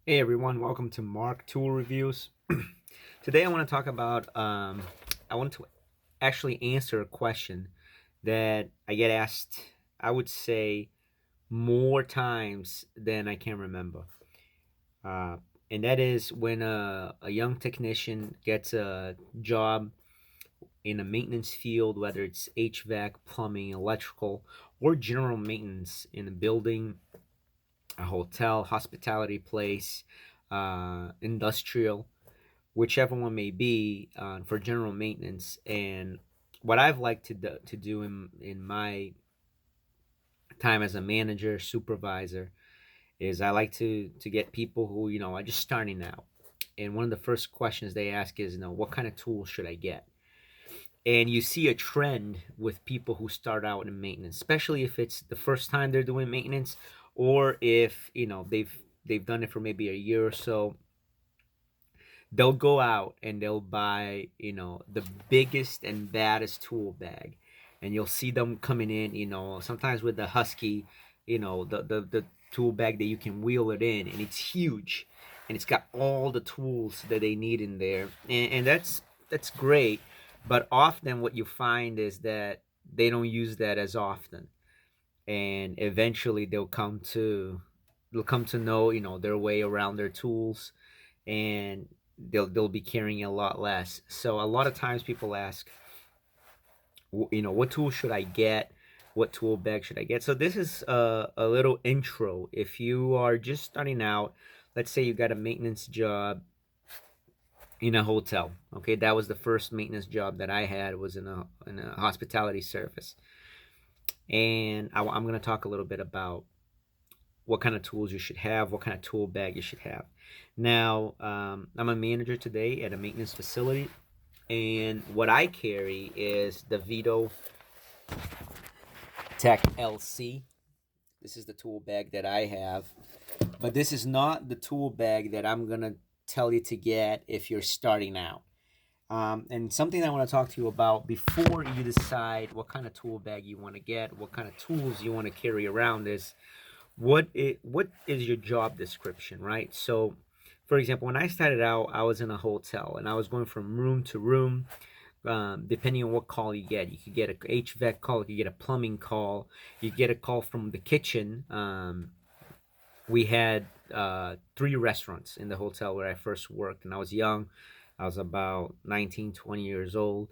Hey everyone, welcome to Mark Tool Reviews. Today I want to talk about, I want to actually answer a question that I get asked, I would say, more times than I can remember. Uh, and that is when a young technician gets a job in a maintenance field, whether it's HVAC, plumbing, electrical, or general maintenance in a building, a hotel, hospitality place, industrial, whichever one may be, for general maintenance. And what I've liked to do in my time as a manager, supervisor, is I like to get people who are just starting out. And one of the first questions they ask is, what kind of tools should I get? And you see a trend with people who start out in maintenance, especially if it's the first time they're doing maintenance, or if they've done it for maybe a year or so. They'll go out and they'll buy the biggest and baddest tool bag, and you'll see them coming in, sometimes with the Husky, the tool bag that you can wheel it in, and it's huge, and it's got all the tools that they need in there, and that's great. But often what you find is that they don't use that as often, and eventually they'll come to know their way around their tools, and they'll be carrying a lot less. So a lot of times people ask, what tool should I get? What tool bag should I get? So this is a little intro. If you are just starting out, let's say you got a maintenance job in a hotel. Okay, that was the first maintenance job that I had, was in a hospitality service, and I'm going to talk a little bit about what kind of tools you should have, what kind of tool bag you should have. Now, I'm a manager today at a maintenance facility, and what I carry is the Vito Tech LC. This is the tool bag that I have, but this is not the tool bag that I'm gonna tell you to get if you're starting out. And something I want to talk to you about before you decide what kind of tool bag you want to get, what kind of tools you want to carry around, is what is your job description, right? So, for example, when I started out, I was in a hotel and I was going from room to room. Depending on what call you get, you could get a HVAC call, you could get a plumbing call, you get a call from the kitchen. We had three restaurants in the hotel where I first worked, and I was young. I was about 19, 20 years old,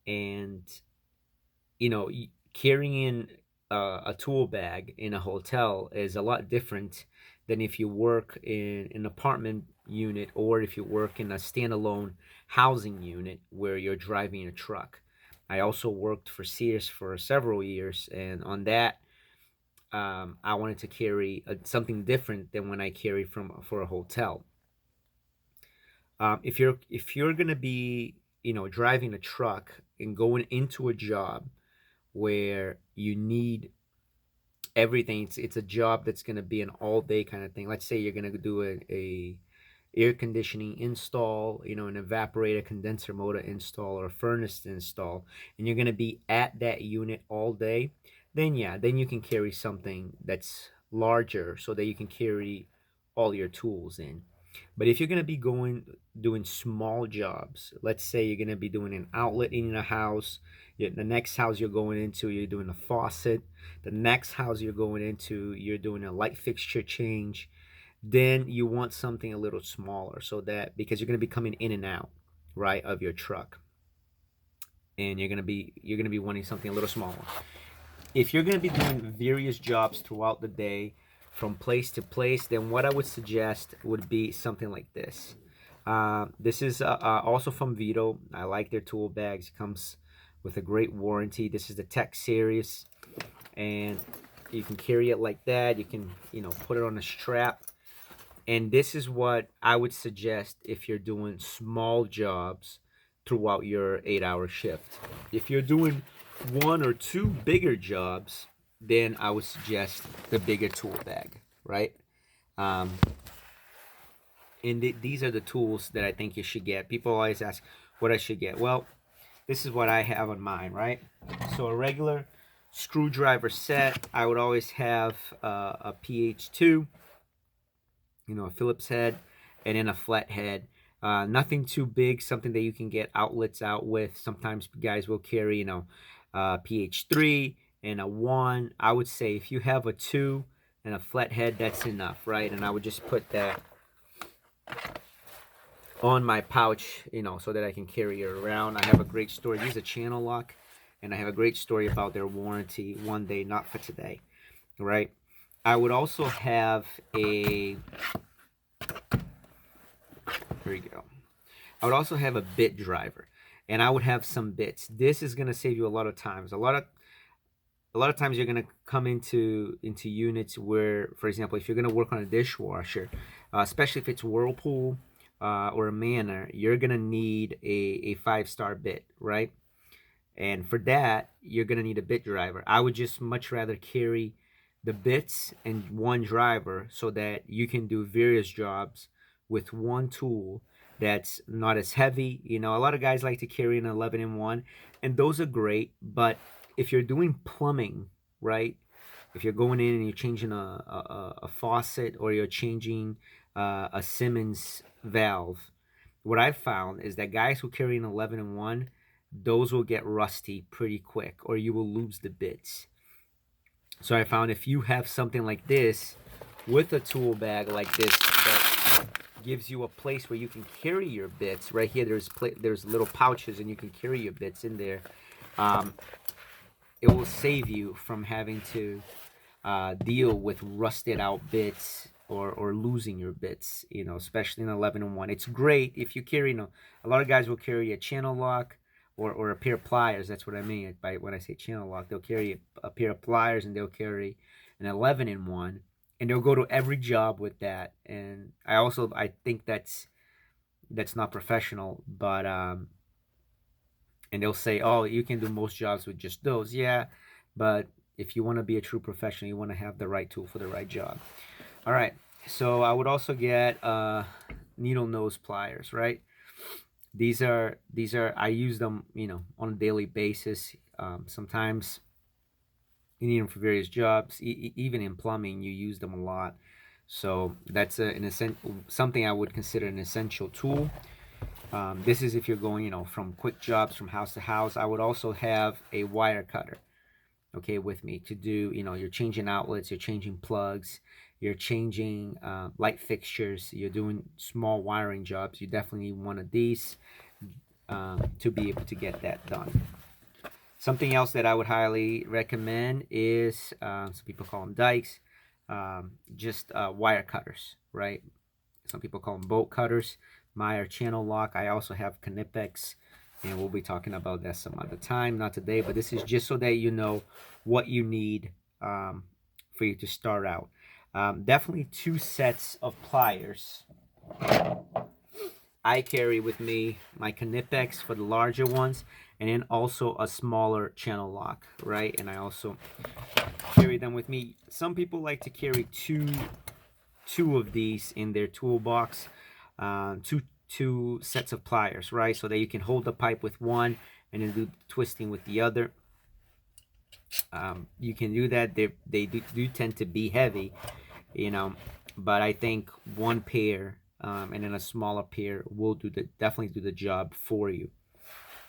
and carrying a tool bag in a hotel is a lot different than if you work in an apartment unit, or if you work in a standalone housing unit where you're driving a truck. I also worked for Sears for several years, and on that, I wanted to carry something different than when I carry from for a hotel. If you're gonna be driving a truck and going into a job where you need everything, it's a job that's going to be an all day kind of thing. Let's say you're going to do a air conditioning install, an evaporator condenser motor install, or a furnace install, and you're going to be at that unit all day. Then yeah, then you can carry something that's larger so that you can carry all your tools in. But if you're going to be doing small jobs, let's say you're going to be doing an outlet in a house, the next house you're going into, you're doing a faucet, the next house you're going into, you're doing a light fixture change, then you want something a little smaller, so that because you're going to be coming in and out, right, of your truck, and you're going to be wanting something a little smaller. If you're going to be doing various jobs throughout the day from place to place, then what I would suggest would be something like this. This is also from Vito. I like their tool bags. It comes with a great warranty. This is the Tech Series, and you can carry it like that. You can put it on a strap, and this is what I would suggest if you're doing small jobs throughout your 8-hour shift. If you're doing one or two bigger jobs, then I would suggest the bigger tool bag, right? Um, and these are the tools that I think you should get. People always ask what I should get. Well, this is what I have on mine, right? So a regular screwdriver set, I would always have a PH2, a Phillips head, and then a flat head. Nothing too big, something that you can get outlets out with. Sometimes guys will carry, PH3 and a 1. I would say if you have a 2 and a flat head, that's enough, right? And I would just put that on my pouch, so that I can carry it around. I have a great story. This is a channel lock, and I have a great story about their warranty one day, not for today, right? I would also have a, here we go. I would also have a bit driver, and I would have some bits. This is going to save you a lot of times. A lot of times you're going to come into units where, for example, if you're going to work on a dishwasher, especially if it's Whirlpool or a Manor, you're going to need a 5-star bit, right? And for that, you're going to need a bit driver. I would just much rather carry the bits and one driver so that you can do various jobs with one tool that's not as heavy. A lot of guys like to carry an 11 in 1, and those are great. But if you're doing plumbing, right? If you're going in and you're changing a faucet, or you're changing a Simmons valve, what I've found is that guys who carry an 11 in 1, those will get rusty pretty quick, or you will lose the bits. So I found if you have something like this with a tool bag like this that gives you a place where you can carry your bits, right here there's little pouches and you can carry your bits in there. It will save you from having to deal with rusted out bits, or losing your bits, especially in 11 and 1. It's great if you carry, a lot of guys will carry a channel lock, or a pair of pliers. That's what I mean by when I say channel lock. They'll carry a pair of pliers, and they'll carry an 11 in 1, and they'll go to every job with that. And I think that's not professional, but and they'll say, oh, you can do most jobs with just those. Yeah, but if you want to be a true professional, you want to have the right tool for the right job. All right, so I would also get needle nose pliers, right? These are I use them, on a daily basis. Sometimes you need them for various jobs. Even in plumbing, you use them a lot. So that's something I would consider an essential tool. This is if you're going, from quick jobs from house to house. I would also have a wire cutter, okay, with me to do, you're changing outlets, you're changing plugs, you're changing light fixtures, you're doing small wiring jobs. You definitely need one of these to be able to get that done. Something else that I would highly recommend is, some people call them dikes, just wire cutters, right? Some people call them bolt cutters. My channel lock. I also have Knipex, and we'll be talking about that some other time, not today, but this is just so that you know what you need for you to start out. Definitely 2 sets of pliers. I carry with me my Knipex for the larger ones, and then also a smaller channel lock, right? And I also carry them with me. Some people like to carry two of these in their toolbox, two sets of pliers, right? So that you can hold the pipe with one and then do twisting with the other. You can do that. They do tend to be heavy, but I think one pair and then a smaller pair will definitely do the job for you.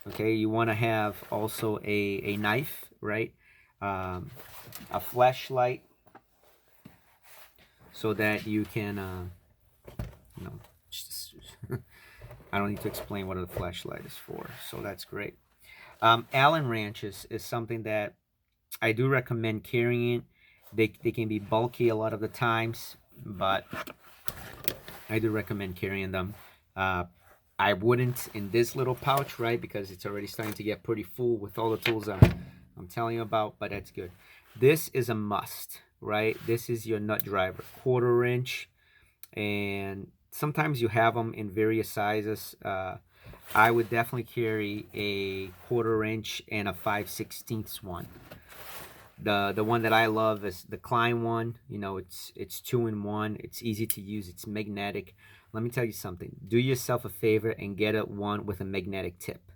Okay, you want to have also a knife, right? A flashlight, so that you can, just, I don't need to explain what a flashlight is for, so that's great. Allen wrenches is something that I do recommend carrying. They can be bulky a lot of the times, but I do recommend carrying them. I wouldn't in this little pouch, right? Because it's already starting to get pretty full with all the tools I'm telling you about, but that's good. This is a must, right? This is your nut driver, 1/4 inch, and sometimes you have them in various sizes. I would definitely carry a 1/4 inch and a 5/16 one. The one that I love is the Klein one. It's 2 in 1. It's easy to use. It's magnetic. Let me tell you something. Do yourself a favor and get one with a magnetic tip,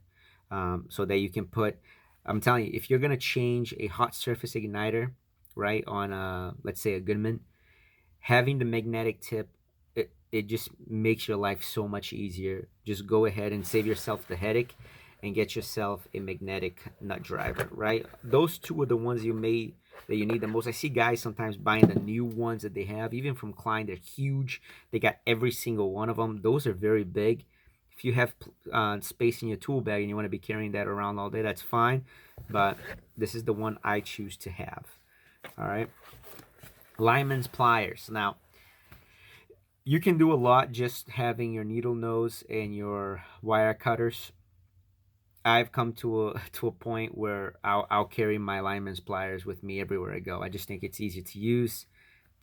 so that you can put. I'm telling you, if you're gonna change a hot surface igniter, right, on let's say a Goodman, having the magnetic tip it just makes your life so much easier. Just go ahead and save yourself the headache and get yourself a magnetic nut driver, right? Those two are the ones that you need the most. I see guys sometimes buying the new ones that they have, even from Klein. They're huge. They got every single one of them. Those are very big. If you have space in your tool bag and you want to be carrying that around all day, that's fine. But this is the one I choose to have. All right. Lyman's pliers. Now, you can do a lot just having your needle nose and your wire cutters. I've come to a to a point where I'll carry my Lyman's pliers with me everywhere I go. I just think it's easy to use.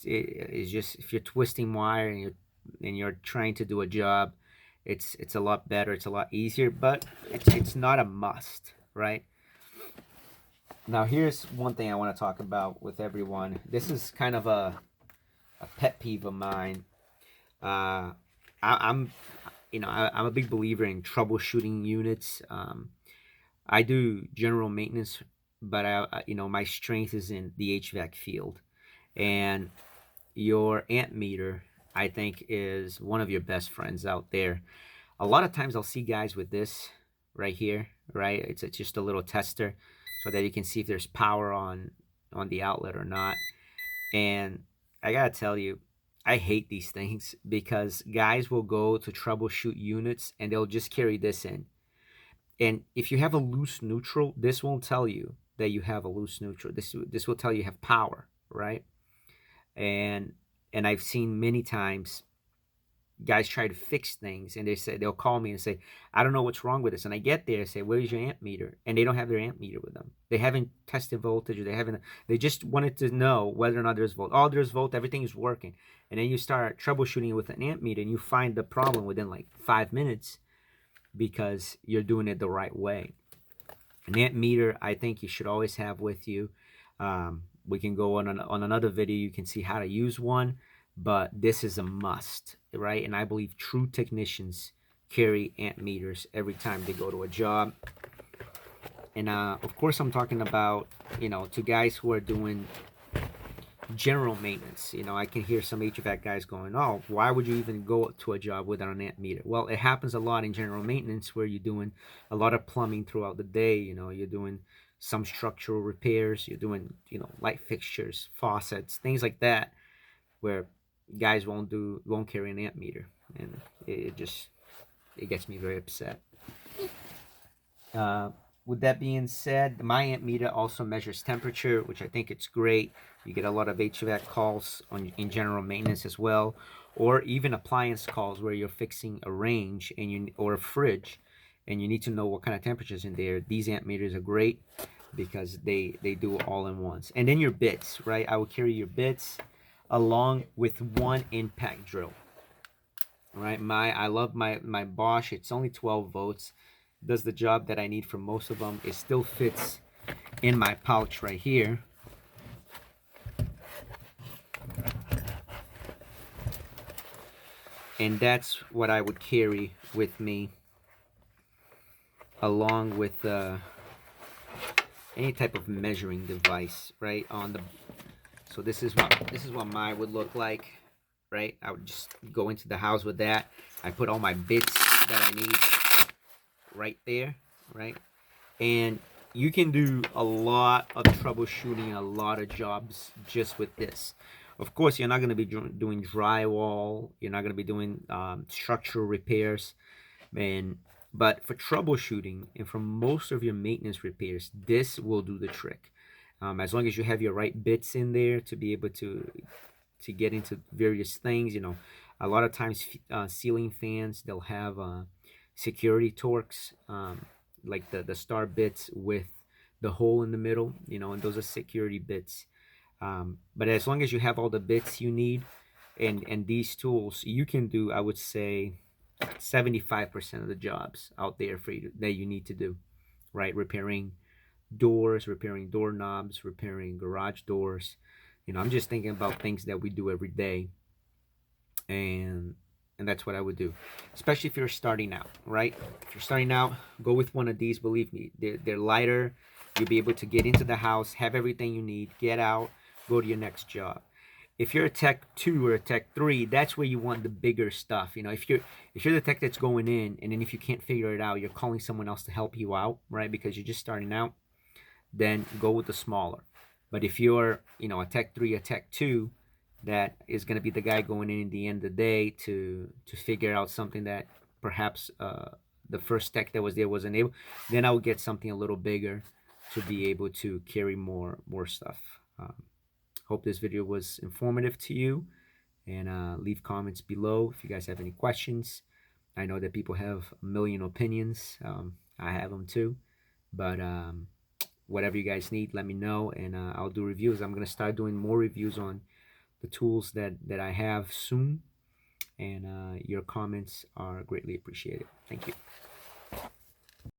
It's just if you're twisting wire and you're trying to do a job, it's a lot better. It's a lot easier, but it's not a must, right? Now here's one thing I want to talk about with everyone. This is kind of a pet peeve of mine. I'm I'm a big believer in troubleshooting units. I do general maintenance, but my strength is in the HVAC field, and your amp meter, I think, is one of your best friends out there. A lot of times I'll see guys with this right here, right? It's just a little tester so that you can see if there's power on the outlet or not. And I gotta tell you, I hate these things because guys will go to troubleshoot units and they'll just carry this in. And if you have a loose neutral, this won't tell you that you have a loose neutral. This will tell you have power, right? And I've seen many times guys try to fix things and they'll call me and say, I don't know what's wrong with this. And I get there and say, where's your amp meter? And they don't have their amp meter with them. They haven't tested voltage, or they just wanted to know whether or not there's volt. Oh, there's volt, everything is working. And then you start troubleshooting with an amp meter and you find the problem within like 5 minutes because you're doing it the right way. An amp meter, I think you should always have with you. We can go on another video. You can see how to use one, but this is a must, right? And I believe true technicians carry amp meters every time they go to a job. And of course, I'm talking about, to guys who are doing general maintenance. I can hear some HVAC guys going, oh, why would you even go to a job without an amp meter? Well, it happens a lot in general maintenance where you're doing a lot of plumbing throughout the day. You're doing some structural repairs, you're doing, light fixtures, faucets, things like that, where guys won't carry an amp meter. And it gets me very upset. With that being said, my amp meter also measures temperature, which I think it's great. You get a lot of HVAC calls in general maintenance as well, or even appliance calls where you're fixing a range or a fridge, and you need to know what kind of temperatures in there. These amp meters are great because they do it all in once. And then your bits, right? I will carry your bits along with one impact drill. All right, I love my Bosch. It's only 12 volts. Does the job that I need for most of them. It still fits in my pouch right here. And that's what I would carry with me along with any type of measuring device, right? So this is what mine would look like, right? I would just go into the house with that. I put all my bits that I need right there, right? And you can do a lot of troubleshooting, a lot of jobs just with this. Of course, you're not going to be doing drywall. You're not going to be doing structural repairs, but for troubleshooting and for most of your maintenance repairs, this will do the trick. As long as you have your right bits in there to be able to get into various things. A lot of times ceiling fans, they'll have security Torx, like the star bits with the hole in the middle, and those are security bits. But as long as you have all the bits you need and these tools, you can do, I would say, 75% of the jobs out there for you that you need to do, right? Repairing doors, repairing doorknobs, repairing garage doors. I'm just thinking about things that we do every day, and that's what I would do, especially if you're starting out, right? If you're starting out, go with one of these. Believe me, they're lighter. You'll be able to get into the house, have everything you need, get out, go to your next job. if you're a tech 2 or a tech 3, that's where you want the bigger stuff. If you're the tech that's going in, and then if you can't figure it out, you're calling someone else to help you out, right? Because you're just starting out, then go with the smaller. But if you're, a tech 3, a tech 2, that is going to be the guy going in at the end of the day to figure out something that perhaps the first tech that was there wasn't able, then I would get something a little bigger to be able to carry more stuff. Hope this video was informative to you, and leave comments below if you guys have any questions. I know that people have a million opinions. I have them too, but whatever you guys need, let me know, and I'll do reviews. I'm gonna start doing more reviews on the tools that I have soon, and your comments are greatly appreciated. Thank you.